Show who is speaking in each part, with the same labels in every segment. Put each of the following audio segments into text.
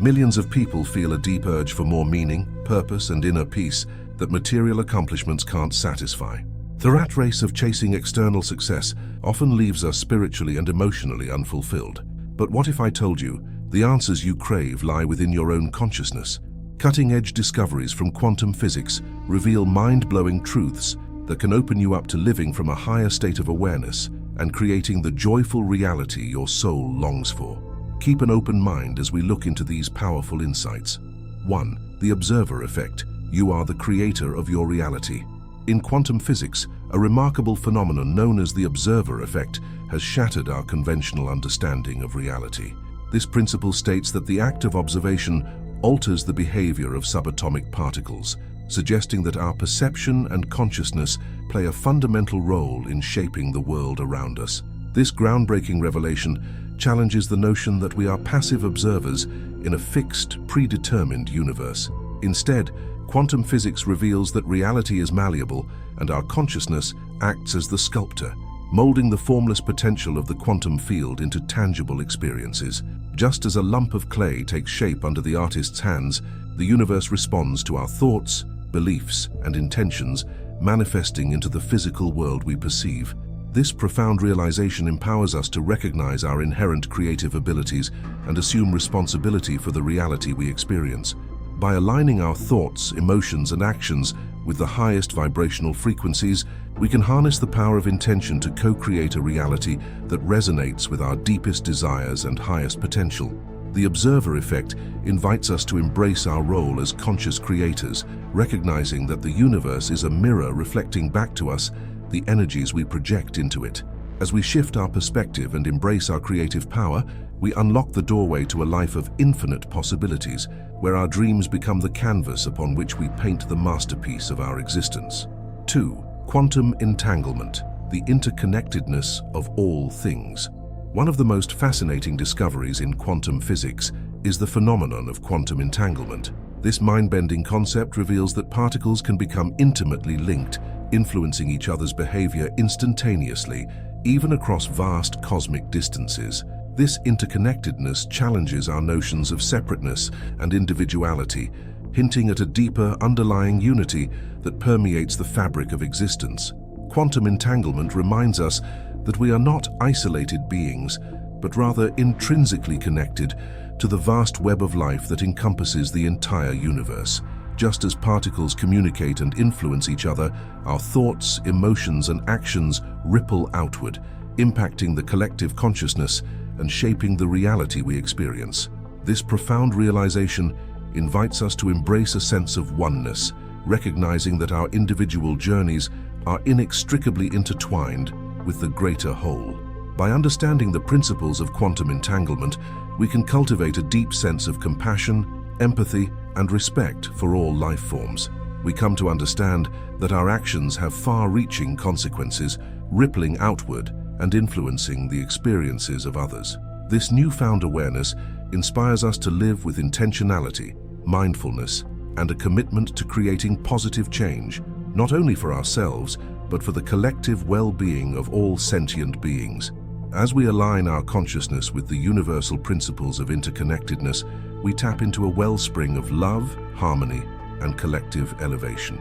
Speaker 1: Millions of people feel a deep urge for more meaning, purpose, and inner peace that material accomplishments can't satisfy. The rat race of chasing external success often leaves us spiritually and emotionally unfulfilled. But what if I told you the answers you crave lie within your own consciousness? Cutting-edge discoveries from quantum physics reveal mind-blowing truths that can open you up to living from a higher state of awareness and creating the joyful reality your soul longs for. Keep an open mind as we look into these powerful insights. 1. The observer effect. You are the creator of your reality. In quantum physics, a remarkable phenomenon known as the observer effect has shattered our conventional understanding of reality. This principle states that the act of observation alters the behavior of subatomic particles, suggesting that our perception and consciousness play a fundamental role in shaping the world around us. This groundbreaking revelation challenges the notion that we are passive observers in a fixed, predetermined universe. Instead, quantum physics reveals that reality is malleable and our consciousness acts as the sculptor, molding the formless potential of the quantum field into tangible experiences. Just as a lump of clay takes shape under the artist's hands, the universe responds to our thoughts, beliefs, and intentions, manifesting into the physical world we perceive. This profound realization empowers us to recognize our inherent creative abilities and assume responsibility for the reality we experience. By aligning our thoughts, emotions, and actions with the highest vibrational frequencies, we can harness the power of intention to co-create a reality that resonates with our deepest desires and highest potential. The observer effect invites us to embrace our role as conscious creators, recognizing that the universe is a mirror reflecting back to us the energies we project into it. As we shift our perspective and embrace our creative power, we unlock the doorway to a life of infinite possibilities, where our dreams become the canvas upon which we paint the masterpiece of our existence. 2. Quantum entanglement, the interconnectedness of all things. One of the most fascinating discoveries in quantum physics is the phenomenon of quantum entanglement. This mind-bending concept reveals that particles can become intimately linked, influencing each other's behavior instantaneously, even across vast cosmic distances. This interconnectedness challenges our notions of separateness and individuality, hinting at a deeper underlying unity that permeates the fabric of existence. Quantum entanglement reminds us that we are not isolated beings, but rather intrinsically connected to the vast web of life that encompasses the entire universe. Just as particles communicate and influence each other, our thoughts, emotions, and actions ripple outward, impacting the collective consciousness and shaping the reality we experience. This profound realization invites us to embrace a sense of oneness, recognizing that our individual journeys are inextricably intertwined with the greater whole. By understanding the principles of quantum entanglement, we can cultivate a deep sense of compassion, empathy, and respect for all life forms. We come to understand that our actions have far-reaching consequences, rippling outward and influencing the experiences of others. This newfound awareness inspires us to live with intentionality, mindfulness, and a commitment to creating positive change, not only for ourselves, but for the collective well-being of all sentient beings. As we align our consciousness with the universal principles of interconnectedness, we tap into a wellspring of love, harmony, and collective elevation.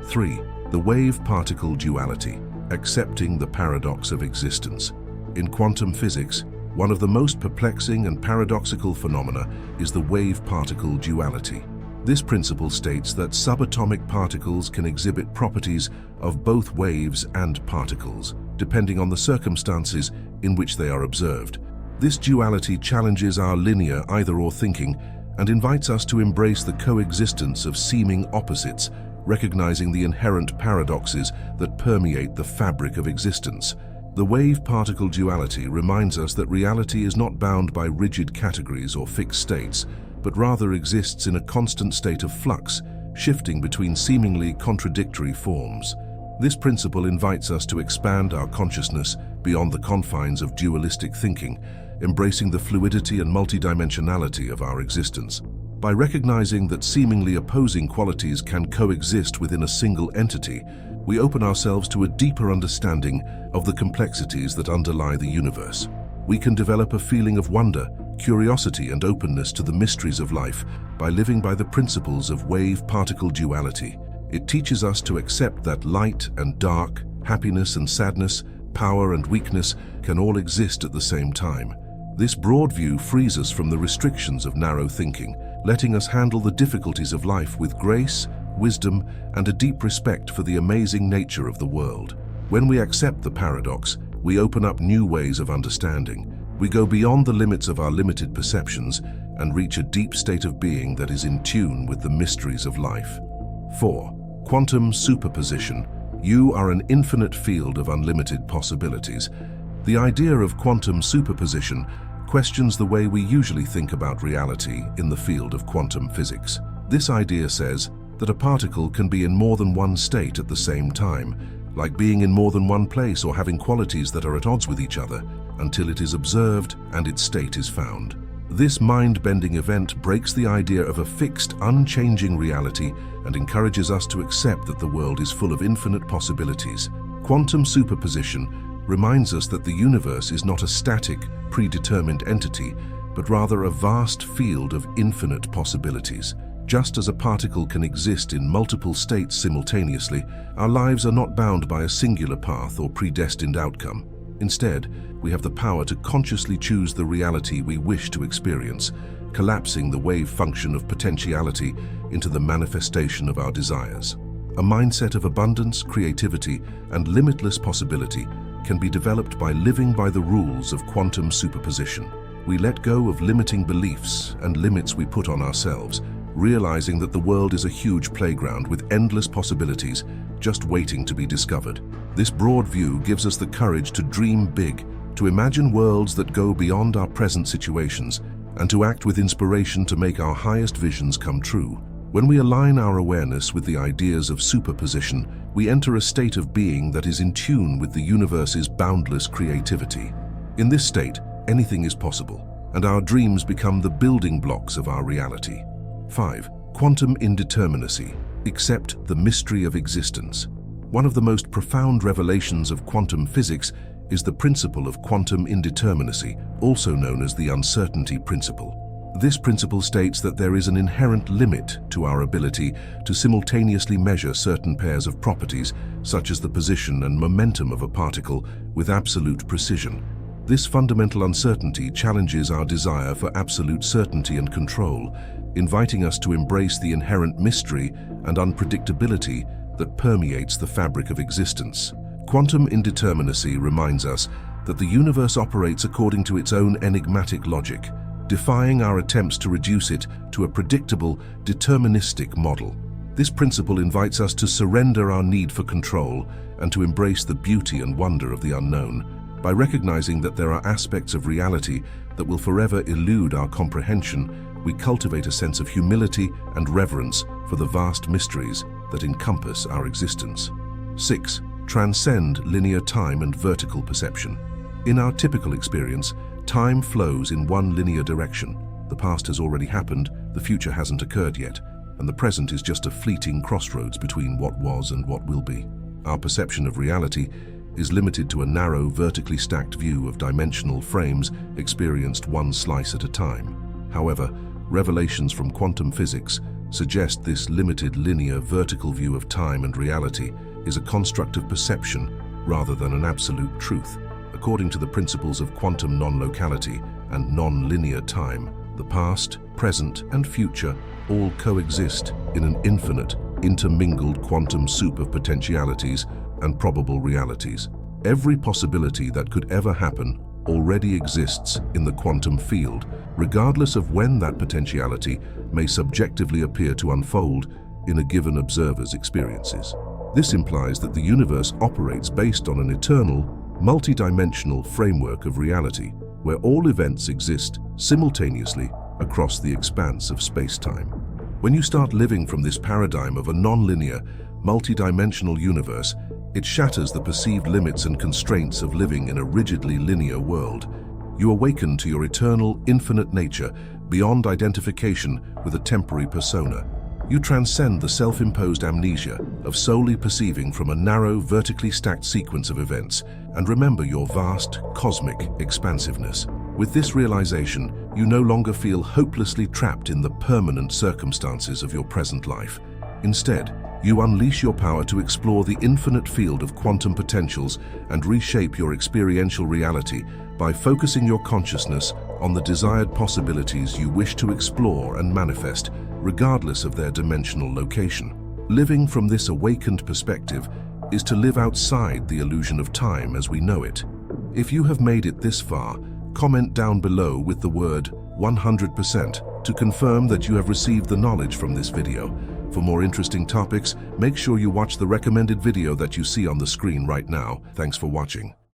Speaker 1: 3. The wave-particle duality, accepting the paradox of existence. In quantum physics, one of the most perplexing and paradoxical phenomena is the wave-particle duality. This principle states that subatomic particles can exhibit properties of both waves and particles, depending on the circumstances in which they are observed. This duality challenges our linear either-or thinking and invites us to embrace the coexistence of seeming opposites, recognizing the inherent paradoxes that permeate the fabric of existence. The wave-particle duality reminds us that reality is not bound by rigid categories or fixed states, but rather exists in a constant state of flux, shifting between seemingly contradictory forms. This principle invites us to expand our consciousness beyond the confines of dualistic thinking, embracing the fluidity and multidimensionality of our existence. By recognizing that seemingly opposing qualities can coexist within a single entity, we open ourselves to a deeper understanding of the complexities that underlie the universe. We can develop a feeling of wonder curiosity and openness to the mysteries of life by living by the principles of wave-particle duality. It teaches us to accept that light and dark, happiness and sadness, power and weakness can all exist at the same time. This broad view frees us from the restrictions of narrow thinking, letting us handle the difficulties of life with grace, wisdom, and a deep respect for the amazing nature of the world. When we accept the paradox, we open up new ways of understanding. We go beyond the limits of our limited perceptions and reach a deep state of being that is in tune with the mysteries of life. 4. Quantum superposition. You are an infinite field of unlimited possibilities. The idea of quantum superposition questions the way we usually think about reality in the field of quantum physics. This idea says that a particle can be in more than one state at the same time, like being in more than one place or having qualities that are at odds with each other, until it is observed and its state is found. This mind-bending event breaks the idea of a fixed, unchanging reality and encourages us to accept that the world is full of infinite possibilities. Quantum superposition reminds us that the universe is not a static, predetermined entity, but rather a vast field of infinite possibilities. Just as a particle can exist in multiple states simultaneously, our lives are not bound by a singular path or predestined outcome. Instead, we have the power to consciously choose the reality we wish to experience, collapsing the wave function of potentiality into the manifestation of our desires. A mindset of abundance, creativity, and limitless possibility can be developed by living by the rules of quantum superposition. We let go of limiting beliefs and limits we put on ourselves, realizing that the world is a huge playground with endless possibilities just waiting to be discovered. This broad view gives us the courage to dream big, to imagine worlds that go beyond our present situations, and to act with inspiration to make our highest visions come true. When we align our awareness with the ideas of superposition, we enter a state of being that is in tune with the universe's boundless creativity. In this state, anything is possible, and our dreams become the building blocks of our reality. 5. Quantum indeterminacy. Accept the mystery of existence. One of the most profound revelations of quantum physics is the principle of quantum indeterminacy, also known as the uncertainty principle. This principle states that there is an inherent limit to our ability to simultaneously measure certain pairs of properties, such as the position and momentum of a particle, with absolute precision. This fundamental uncertainty challenges our desire for absolute certainty and control, inviting us to embrace the inherent mystery and unpredictability that permeates the fabric of existence. Quantum indeterminacy reminds us that the universe operates according to its own enigmatic logic, defying our attempts to reduce it to a predictable, deterministic model. This principle invites us to surrender our need for control and to embrace the beauty and wonder of the unknown. By recognizing that there are aspects of reality that will forever elude our comprehension, we cultivate a sense of humility and reverence for the vast mysteries that encompass our existence. 6. Transcend linear time and vertical perception. In our typical experience, time flows in one linear direction. The past has already happened, the future hasn't occurred yet, and the present is just a fleeting crossroads between what was and what will be. Our perception of reality is limited to a narrow, vertically stacked view of dimensional frames experienced one slice at a time. However, revelations from quantum physics suggest this limited linear, vertical view of time and reality is a construct of perception rather than an absolute truth. According to the principles of quantum non-locality and non-linear time, the past, present, and future all coexist in an infinite, intermingled quantum soup of potentialities and probable realities. Every possibility that could ever happen already exists in the quantum field, regardless of when that potentiality may subjectively appear to unfold in a given observer's experiences. This implies that the universe operates based on an eternal, multi-dimensional framework of reality, where all events exist simultaneously across the expanse of space-time. When you start living from this paradigm of a non-linear, multi-dimensional universe, it shatters the perceived limits and constraints of living in a rigidly linear world. You awaken to your eternal, infinite nature beyond identification with a temporary persona. You transcend the self-imposed amnesia of solely perceiving from a narrow, vertically stacked sequence of events and remember your vast, cosmic expansiveness. With this realization, You no longer feel hopelessly trapped in the permanent circumstances of your present life. Instead, you unleash your power to explore the infinite field of quantum potentials and reshape your experiential reality by focusing your consciousness on the desired possibilities you wish to explore and manifest, regardless of their dimensional location. Living from this awakened perspective is to live outside the illusion of time as we know it. If you have made it this far, comment down below with the word 100% to confirm that you have received the knowledge from this video. For more interesting topics, make sure you watch the recommended video that you see on the screen right now. Thanks for watching.